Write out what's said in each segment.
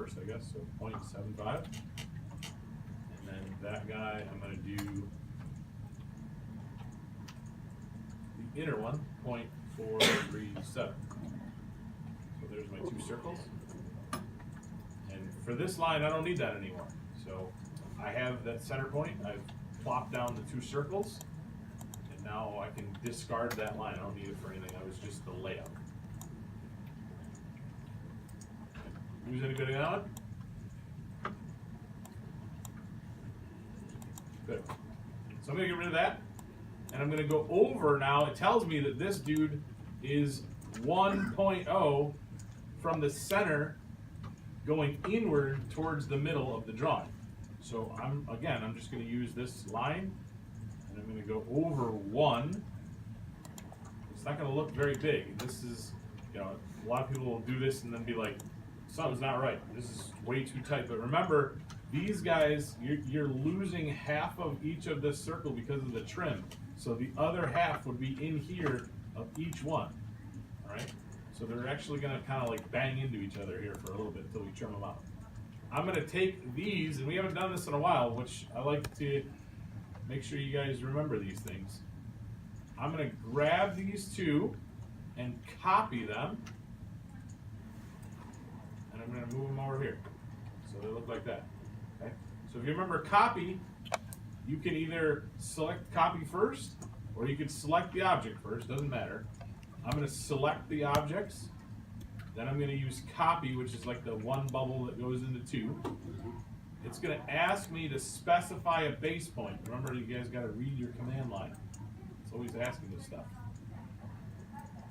first, I guess, so 0.75. And then that guy, I'm gonna do the inner one, 0.437. So there's my two circles. And for this line, I don't need that anymore. So I have that center point, I've plopped down the two circles, and now I can discard that line. I don't need it for anything, that was just the layout. Who's any good at that one? Good. So I'm gonna get rid of that, and I'm gonna go over now. It tells me that this dude is 1.0 from the center going inward towards the middle of the drawing. So I'm just gonna use this line, and I'm gonna go over 1. It's not gonna look very big. This is, you know, a lot of people will do this and then be like, something's not right. This is way too tight. But remember, these guys, you're losing half of each of this circle because of the trim. So the other half would be in here of each one, all right? So they're actually gonna kind of like bang into each other here for a little bit until we trim them out. I'm gonna take these, and we haven't done this in a while, which I like to make sure you guys remember these things. I'm gonna grab these two and copy them, and I'm gonna move them over here. So they look like that, okay? So if you remember copy, you can either select copy first, or you can select the object first, doesn't matter. I'm gonna select the objects, then I'm gonna use copy, which is like the one bubble that goes into two. It's gonna ask me to specify a base point. Remember, you guys gotta read your command line. It's always asking this stuff.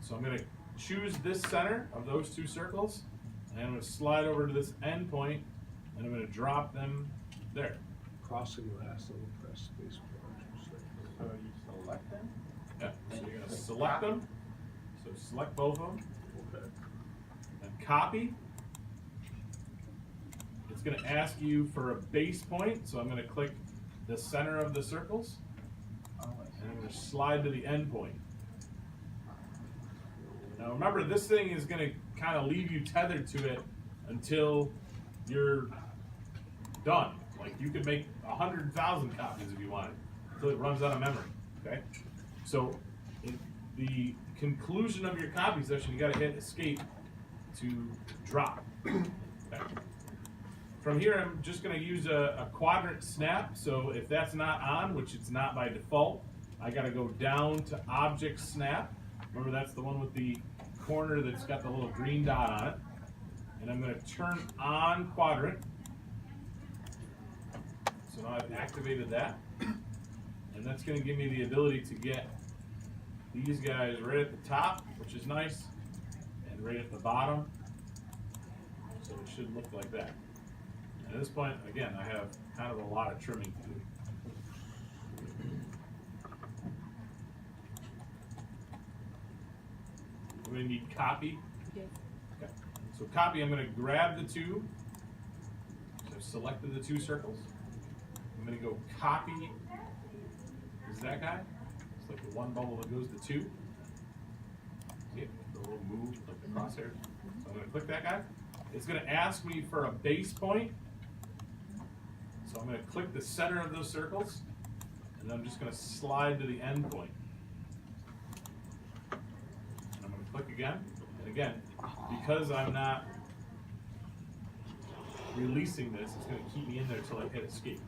So I'm gonna choose this center of those two circles, and I'm gonna slide over to this end point, and I'm gonna drop them there. Crossing last, and we'll press space bar. So you select them? Yeah, so you're gonna select them. So select both of them, Okay. and copy. It's gonna ask you for a base point, so I'm gonna click the center of the circles, Oh, I see. and I'm gonna slide to the end point. Now remember, this thing is gonna kind of leave you tethered to it until you're done. Like you could make 100,000 copies if you wanted, until it runs out of memory, okay? So in the conclusion of your copy session, you gotta hit escape to drop. Okay. From here, I'm just gonna use a quadrant snap. So if that's not on, which it's not by default, I gotta go down to object snap. Remember, that's the one with the corner that's got the little green dot on it. And I'm gonna turn on quadrant. So now I've activated that. And that's gonna give me the ability to get these guys right at the top, which is nice, and right at the bottom. So it should look like that. At this point, again, I have kind of a lot of trimming to do. I'm gonna need copy. Yes. Okay. So copy, I'm gonna grab the two. So I've selected the two circles. I'm gonna go copy. Is that guy? It's like the one bubble that goes to two. See it? The little move, like the crosshair. So I'm gonna click that guy. It's gonna ask me for a base point. So I'm gonna click the center of those circles, and I'm just gonna slide to the end point. And I'm gonna click again, and again, because I'm not releasing this, it's gonna keep me in there until I hit escape.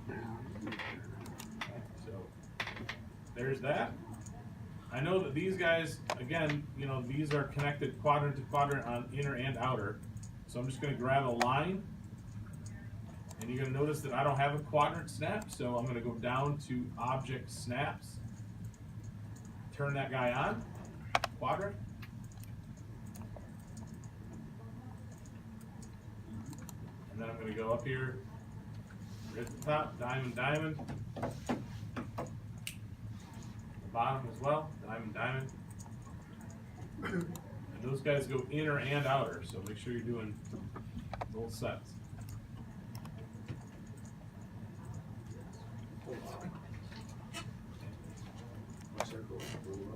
Okay, so there's that. I know that these guys, again, you know, these are connected quadrant to quadrant on inner and outer. So I'm just gonna grab a line, and you're gonna notice that I don't have a quadrant snap, so I'm gonna go down to object snaps, turn that guy on, quadrant. And then I'm gonna go up here, right at the top, diamond, diamond. The bottom as well, diamond, diamond. And those guys go inner and outer, so make sure you're doing both sets. My circle is blue.